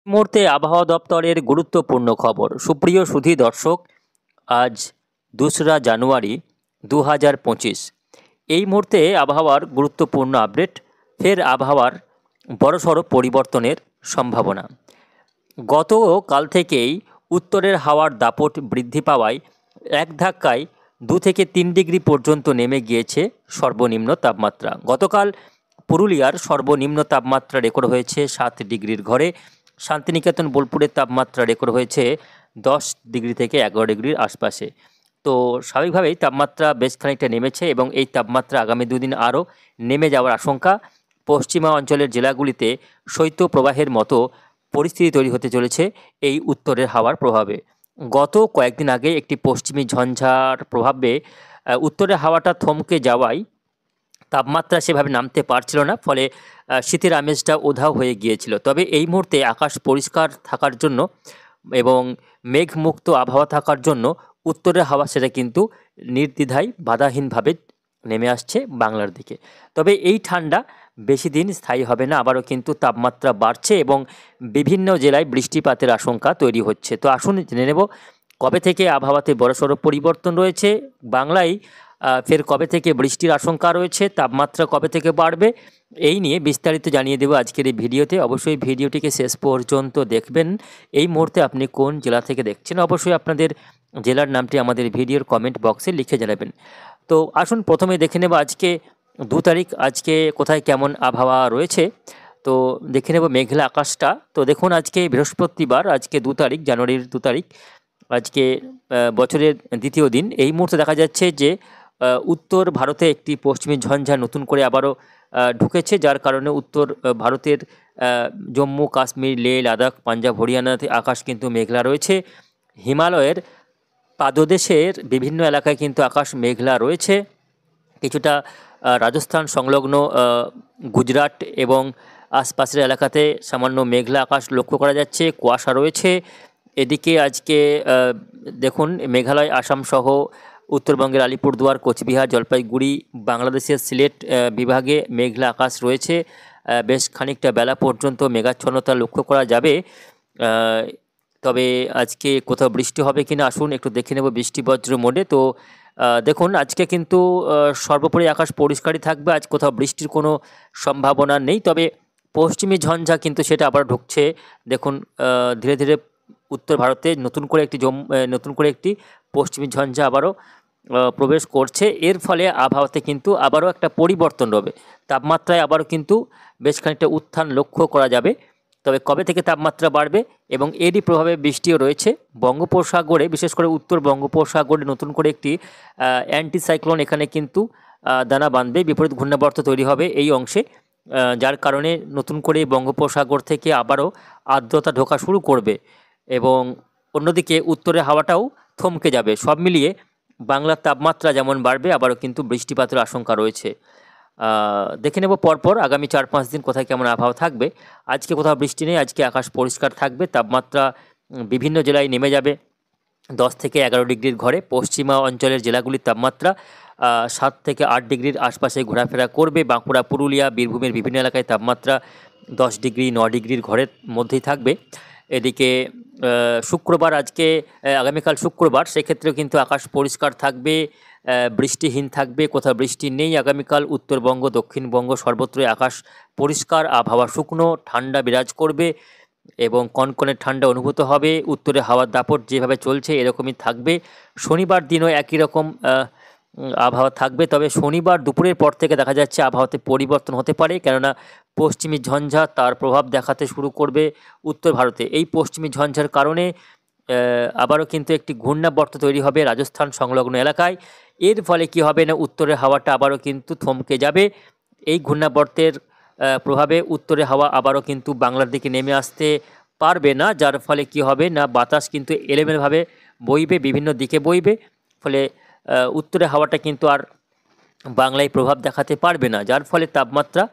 মুহূর্তে আবহাওয়া দপ্তরের গুরুত্বপূর্ণ খবর। সুপ্রিয় সুধী দর্শক, আজ 2রা জানুয়ারি 2025। এই মুহূর্তে আবহাওয়ার গুরুত্বপূর্ণ আপডেট। ফের আবহাওয়ার বড়সড় পরিবর্তনের সম্ভাবনা। গতকাল থেকেই উত্তরের হাওয়ার দাপট বৃদ্ধি পাওয়ায় এক ধাক্কায় 2 থেকে 3 ডিগ্রি পর্যন্ত নেমে গিয়েছে সর্বনিম্ন তাপমাত্রা। গতকাল পুরুলিয়ার সর্বনিম্ন তাপমাত্রা রেকর্ড হয়েছে 7 ডিগ্রির ঘরে। শান্তিনিকেতন বোলপুরের তাপমাত্রা রেকর্ড হয়েছে 10 ডিগ্রি থেকে 11 ডিগ্রির আশপাশে। তো স্বাভাবিকভাবেই তাপমাত্রা বেশ খানিকটা নেমেছে এবং এই তাপমাত্রা আগামী দুদিন আরও নেমে যাওয়ার আশঙ্কা। পশ্চিমা অঞ্চলের জেলাগুলিতে শৈত্যপ্রবাহের মতো পরিস্থিতি তৈরি হতে চলেছে এই উত্তরের হাওয়ার প্রভাবে। গত কয়েকদিন আগে একটি পশ্চিমী ঝঞ্ঝার প্রভাবে উত্তরের হাওয়াটা থমকে যাওয়ায় তাপমাত্রা সেভাবে নামতে পারছিল না, ফলে শীতের আমেজটা উধাও হয়ে গিয়েছিল। তবে এই মুহূর্তে আকাশ পরিষ্কার থাকার জন্য এবং মেঘমুক্ত আবহাওয়া থাকার জন্য উত্তরের হাওয়া সেটা কিন্তু নির্দ্বিধায় বাধাহীনভাবে নেমে আসছে বাংলার দিকে। তবে এই ঠান্ডা বেশি দিন স্থায়ী হবে না, আবারও কিন্তু তাপমাত্রা বাড়ছে এবং বিভিন্ন জেলায় বৃষ্টিপাতের আশঙ্কা তৈরি হচ্ছে। তো আসুন জেনে নেব কবে থেকে আবহাওয়াতে বড়সড় পরিবর্তন রয়েছে, বাংলায় ফের কবে থেকে বৃষ্টির আশঙ্কা রয়েছে, তাপমাত্রা কবে থেকে বাড়বে, এই নিয়ে বিস্তারিত জানিয়ে দেবো আজকের এই ভিডিওতে। অবশ্যই ভিডিওটিকে শেষ পর্যন্ত দেখবেন। এই মুহূর্তে আপনি কোন জেলা থেকে দেখছেন, অবশ্যই আপনাদের জেলার নামটি আমাদের ভিডিওর কমেন্ট বক্সে লিখে জানাবেন। তো আসুন প্রথমে দেখে নেব আজকে 2 তারিখ, আজকে কোথায় কেমন আবহাওয়া রয়েছে। তো দেখে নেব মেঘলা আকাশটা। তো দেখুন আজকে বৃহস্পতিবার, আজকে 2 তারিখ, জানুয়ারির 2 তারিখ, আজকে বছরের দ্বিতীয় দিন। এই মুহূর্তে দেখা যাচ্ছে যে উত্তর ভারতে একটি পশ্চিমী ঝঞ্ঝা নতুন করে আবারও ঢুকেছে, যার কারণে উত্তর ভারতের জম্মু কাশ্মীর, লেহ লাদাখ, পাঞ্জাব, হরিয়ানাতে আকাশ কিন্তু মেঘলা রয়েছে। হিমালয়ের পাদদেশের বিভিন্ন এলাকায় কিন্তু আকাশ মেঘলা রয়েছে। কিছুটা রাজস্থান সংলগ্ন গুজরাট এবং আশপাশের এলাকাতে সামান্য মেঘলা আকাশ লক্ষ্য করা যাচ্ছে, কুয়াশা রয়েছে। এদিকে আজকে দেখুন মেঘালয়, আসাম সহ উত্তরবঙ্গের আলিপুরদুয়ার, কোচবিহার, জলপাইগুড়ি, বাংলাদেশের সিলেট বিভাগে মেঘলা আকাশ রয়েছে। বেশ খানিকটা বেলা পর্যন্ত মেঘাচ্ছন্নতা লক্ষ্য করা যাবে। তবে আজকে কোথাও বৃষ্টি হবে কিনা আসুন একটু দেখে নেব বৃষ্টি বজ্র মোডে। তো দেখুন আজকে কিন্তু সর্বোপরি আকাশ পরিষ্কারই থাকবে, আজ কোথাও বৃষ্টির কোনো সম্ভাবনা নেই। তবে পশ্চিমী ঝঞ্ঝা কিন্তু সেটা আবার ঢুকছে। দেখুন ধীরে ধীরে উত্তর ভারতে নতুন করে একটি পশ্চিমী ঝঞ্ঝা আবারও প্রবেশ করছে। এর ফলে আবহাওয়াতে কিন্তু আবারও একটা পরিবর্তন হবে, তাপমাত্রায় আবারও কিন্তু বেশ খানিকটা উত্থান লক্ষ্য করা যাবে। তবে কবে থেকে তাপমাত্রা বাড়বে এবং এরই প্রভাবে বৃষ্টিও রয়েছে বঙ্গোপসাগরে, বিশেষ করে উত্তর বঙ্গোপসাগরে নতুন করে একটি অ্যান্টিসাইক্লোন এখানে কিন্তু দানা বাঁধবে, বিপরীত ঘূর্ণাবর্ত তৈরি হবে এই অংশে, যার কারণে নতুন করে বঙ্গোপসাগর থেকে আবারও আর্দ্রতা ঢোকা শুরু করবে এবং অন্যদিকে উত্তরের হাওয়াটাও থমকে যাবে। সব মিলিয়ে বাংলার তাপমাত্রা যেমন বাড়বে, আবারও কিন্তু বৃষ্টিপাতের আশঙ্কা রয়েছে। দেখে নেব পরপর আগামী 4-5 দিন কোথায় কেমন আবহাওয়া থাকবে। আজকে কোথাও বৃষ্টি নেই, আজকে আকাশ পরিষ্কার থাকবে, তাপমাত্রা বিভিন্ন জেলায় নেমে যাবে 10 থেকে 11 ডিগ্রির ঘরে। পশ্চিমা অঞ্চলের জেলাগুলির তাপমাত্রা 7 থেকে 8 ডিগ্রির আশপাশে ঘোরাফেরা করবে। বাঁকুড়া, পুরুলিয়া, বীরভূমের বিভিন্ন এলাকায় তাপমাত্রা 10 ডিগ্রি 9 ডিগ্রির ঘরের মধ্যেই থাকবে। এদিকে শুক্রবার, আগামীকাল শুক্রবার, সেক্ষেত্রেও কিন্তু আকাশ পরিষ্কার থাকবে, বৃষ্টিহীন থাকবে, কোথাও বৃষ্টি নেই আগামীকাল। উত্তরবঙ্গ, দক্ষিণবঙ্গ সর্বত্রই আকাশ পরিষ্কার, আবহাওয়া শুকনো, ঠান্ডা বিরাজ করবে এবং কনকনে ঠান্ডা অনুভূত হবে। উত্তরে হাওয়ার দাপট যেভাবে চলছে এরকমই থাকবে। শনিবার দিনও একই রকম আবহাওয়া থাকবে। তবে শনিবার দুপুরের পর থেকে দেখা যাচ্ছে আবহাওয়াতে পরিবর্তন হতে পারে, কেননা পশ্চিমী ঝঞ্ঝা তার প্রভাব দেখাতে শুরু করবে উত্তর ভারতে। এই পশ্চিমী ঝঞ্ঝার কারণে আবারও কিন্তু একটি ঘূর্ণাবর্ত তৈরি হবে রাজস্থান সংলগ্ন এলাকায়। এর ফলে কি হবে না, উত্তরের হাওয়াটা আবারও কিন্তু থমকে যাবে। এই ঘূর্ণাবর্তের প্রভাবে উত্তরের হাওয়া আবারও কিন্তু বাংলার দিকে নেমে আসতে পারবে না, যার ফলে কি হবে না, বাতাস কিন্তু এলোমেলোভাবে বইবে, বিভিন্ন দিকে বইবে। ফলে উত্তরের হাওয়াটা কিন্তু আর বাংলায় প্রভাব দেখাতে পারবে না, যার ফলে তাপমাত্রা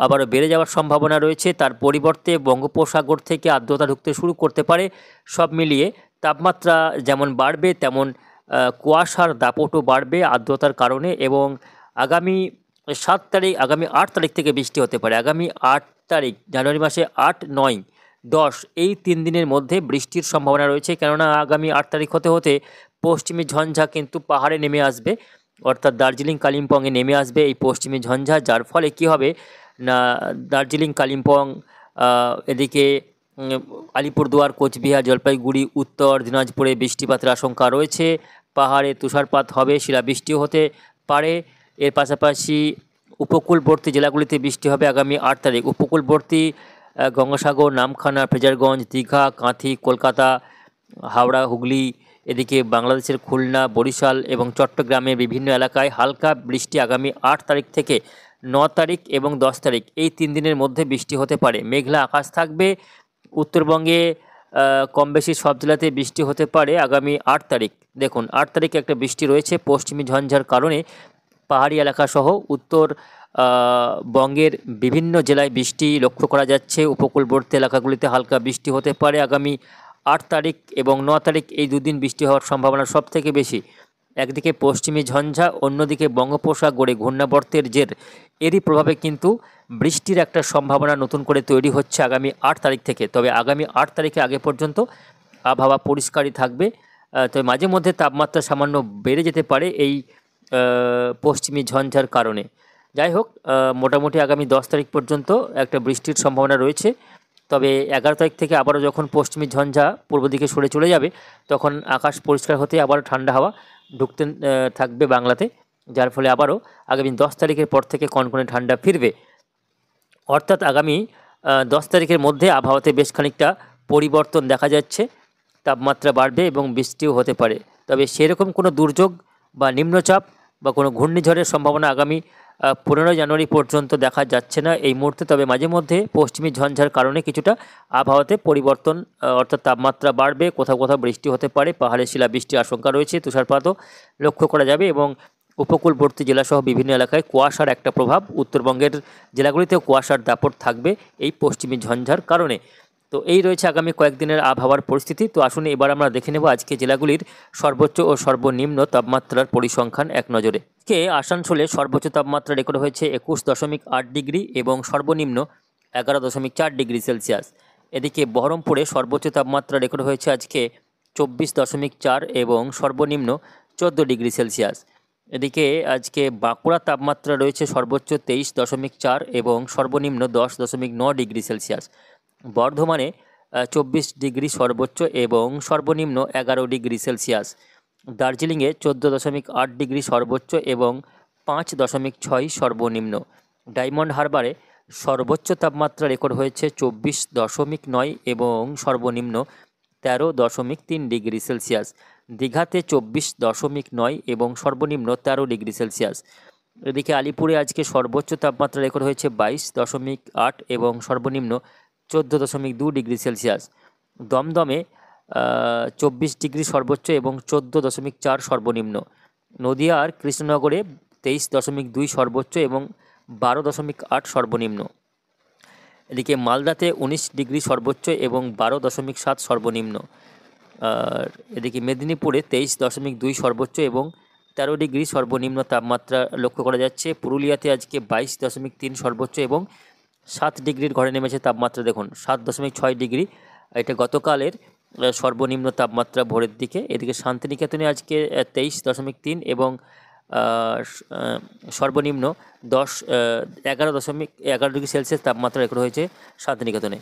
আবারও বেড়ে যাওয়ার সম্ভাবনা রয়েছে। তার পরিবর্তে বঙ্গোপসাগর থেকে আর্দ্রতা ঢুকতে শুরু করতে পারে। সব মিলিয়ে তাপমাত্রা যেমন বাড়বে তেমন কুয়াশার দাপটও বাড়বে আর্দ্রতার কারণে এবং আগামী 7 তারিখ, আগামী 8 তারিখ থেকে বৃষ্টি হতে পারে। আগামী 8 তারিখ, জানুয়ারি মাসে 8, 9 10 এই 3 দিনের মধ্যে বৃষ্টির সম্ভাবনা রয়েছে, কেননা আগামী 8 তারিখ হতে হতে পশ্চিমী ঝঞ্ঝা কিন্তু পাহাড়ে নেমে আসবে, অর্থাৎ দার্জিলিং কালিম্পংয়ে নেমে আসবে এই পশ্চিমী ঝঞ্ঝা। যার ফলে কি হবে না, দার্জিলিং কালিম্পং এদিকে আলিপুরদুয়ার, কোচবিহার, জলপাইগুড়ি, উত্তর দিনাজপুরে বৃষ্টিপাতের আশঙ্কা রয়েছে। পাহাড়ে তুষারপাত হবে, শিলাবৃষ্টিও হতে পারে। এর পাশাপাশি উপকূলবর্তী জেলাগুলিতে বৃষ্টি হবে আগামী 8 তারিখ। উপকূলবর্তী গঙ্গাসাগর, নামখানা, ফ্রেজারগঞ্জ, দীঘা, কাঁথি, কলকাতা, হাওড়া, হুগলি, এদিকে বাংলাদেশের খুলনা, বরিশাল এবং চট্টগ্রামের বিভিন্ন এলাকায় হালকা বৃষ্টি আগামী 8 তারিখ থেকে 9 তারিখ এবং 10 তারিখ এই 3 দিনের মধ্যে বৃষ্টি হতে পারে। মেঘলা আকাশ থাকবে। উত্তরবঙ্গে কম বেশি সব জেলাতে বৃষ্টি হতে পারে আগামী 8 তারিখ। দেখুন 8 তারিখে একটা বৃষ্টি রয়েছে পশ্চিমী ঝঞ্ঝার কারণে পাহাড়ি এলাকাসহ উত্তর বঙ্গের বিভিন্ন জেলায় বৃষ্টি লক্ষ্য করা যাচ্ছে। উপকূলবর্তী এলাকাগুলিতে হালকা বৃষ্টি হতে পারে আগামী 8 তারিখ এবং 9 তারিখ এই দুদিন বৃষ্টি হওয়ার সম্ভাবনা সবথেকে বেশি। একদিকে পশ্চিমী ঝঞ্ঝা, অন্যদিকে বঙ্গোপসাগরে ঘূর্ণাবর্তের জের, এরই প্রভাবে কিন্তু বৃষ্টির একটা সম্ভাবনা নতুন করে তৈরি হচ্ছে আগামী 8 তারিখ থেকে। তবে আগামী 8 তারিখে আগে পর্যন্ত আবহাওয়া পরিষ্কারই থাকবে। তবে মাঝে মধ্যে তাপমাত্রা সামান্য বেড়ে যেতে পারে এই পশ্চিমী ঝঞ্ঝার কারণে। যাই হোক, মোটামুটি আগামী 10 তারিখ পর্যন্ত একটা বৃষ্টির সম্ভাবনা রয়েছে। তবে 11 তারিখ থেকে আবারও যখন পশ্চিমী ঝঞ্ঝা পূর্ব দিকে সরে চলে যাবে, তখন আকাশ পরিষ্কার হতে আবারও ঠান্ডা হাওয়া ঢুকতে থাকবে বাংলাতে, যার ফলে আবারও আগামী 10 তারিখের পর থেকে কনকনে ঠান্ডা ফিরবে। অর্থাৎ আগামী 10 তারিখের মধ্যে আবহাওয়াতে বেশ খানিকটা পরিবর্তন দেখা যাচ্ছে, তাপমাত্রা বাড়বে এবং বৃষ্টিও হতে পারে। তবে সেরকম কোনো দুর্যোগ বা নিম্নচাপ বা কোনো ঘূর্ণিঝড়ের সম্ভাবনা আগামী 15 জানুয়ারি পর্যন্ত দেখা যাচ্ছে না এই মুহূর্তে। তবে মাঝে মধ্যে পশ্চিমী ঝঞ্ঝার কারণে কিছুটা আবহাওয়াতে পরিবর্তন, অর্থাৎ তাপমাত্রা বাড়বে, কোথাও কোথাও বৃষ্টি হতে পারে, পাহাড়ে শিলাবৃষ্টির আশঙ্কা রয়েছে, তুষারপাতও লক্ষ্য করা যাবে এবং উপকূলবর্তী জেলাসহ বিভিন্ন এলাকায় কুয়াশার একটা প্রভাব, উত্তরবঙ্গের জেলাগুলিতেও কুয়াশার দাপট থাকবে এই পশ্চিমী ঝঞ্ঝার কারণে। তো এই রয়েছে আগামী কয়েকদিনের আবহাওয়ার পরিস্থিতি। তো আসুন এবার আমরা দেখে নেব আজকে জেলাগুলির সর্বোচ্চ ও সর্বনিম্ন তাপমাত্রার পরিসংখ্যান এক নজরে। আজকে আসানসোলে সর্বোচ্চ তাপমাত্রা রেকর্ড হয়েছে 21.8 ডিগ্রি এবং সর্বনিম্ন 11.4 ডিগ্রি সেলসিয়াস। এদিকে বহরমপুরে সর্বোচ্চ তাপমাত্রা রেকর্ড হয়েছে আজকে 24.4 এবং সর্বনিম্ন 14 ডিগ্রি সেলসিয়াস। এদিকে আজকে বাঁকুড়া তাপমাত্রা রয়েছে সর্বোচ্চ 23.4 এবং সর্বনিম্ন 10.9 ডিগ্রি সেলসিয়াস। বর্ধমানে 24 ডিগ্রি সর্বোচ্চ এবং সর্বনিম্ন 11 ডিগ্রি সেলসিয়াস। দার্জিলিংয়ে 14.8 ডিগ্রি সর্বোচ্চ এবং 5.6 সর্বনিম্ন। ডায়মন্ড হারবারে সর্বোচ্চ তাপমাত্রা রেকর্ড হয়েছে 24.9 এবং সর্বনিম্ন 13.3 ডিগ্রি সেলসিয়াস। দীঘাতে 24.9 এবং সর্বনিম্ন 13 ডিগ্রি সেলসিয়াস। এদিকে আলিপুরে আজকে সর্বোচ্চ তাপমাত্রা রেকর্ড হয়েছে 22.8 এবং সর্বনিম্ন 14.2 ডিগ্রি সেলসিয়াস। দমদমে 24 ডিগ্রি সর্বোচ্চ এবং 14.4 সর্বনিম্ন। নদিয়ার কৃষ্ণনগরে 23.2 সর্বোচ্চ এবং 12.8 সর্বনিম্ন। এদিকে মালদাতে 19 ডিগ্রি সর্বোচ্চ এবং 12.7 সর্বনিম্ন। আর এদিকে মেদিনীপুরে 23.2 সর্বোচ্চ এবং 13 ডিগ্রি সর্বনিম্ন তাপমাত্রা লক্ষ্য করা যাচ্ছে। পুরুলিয়াতে আজকে 22.3 সর্বোচ্চ এবং 7 ডিগ্রির ঘরে নেমেছে তাপমাত্রা, দেখুন 7.6 ডিগ্রি, এটা গতকালের সর্বনিম্ন তাপমাত্রা ভোরের দিকে। এদিকে শান্তিনিকেতনে আজকে 23.3 এবং সর্বনিম্ন 11.11 ডিগ্রি সেলসিয়াস তাপমাত্রা রেকর্ড হয়েছে শান্তিনিকেতনে।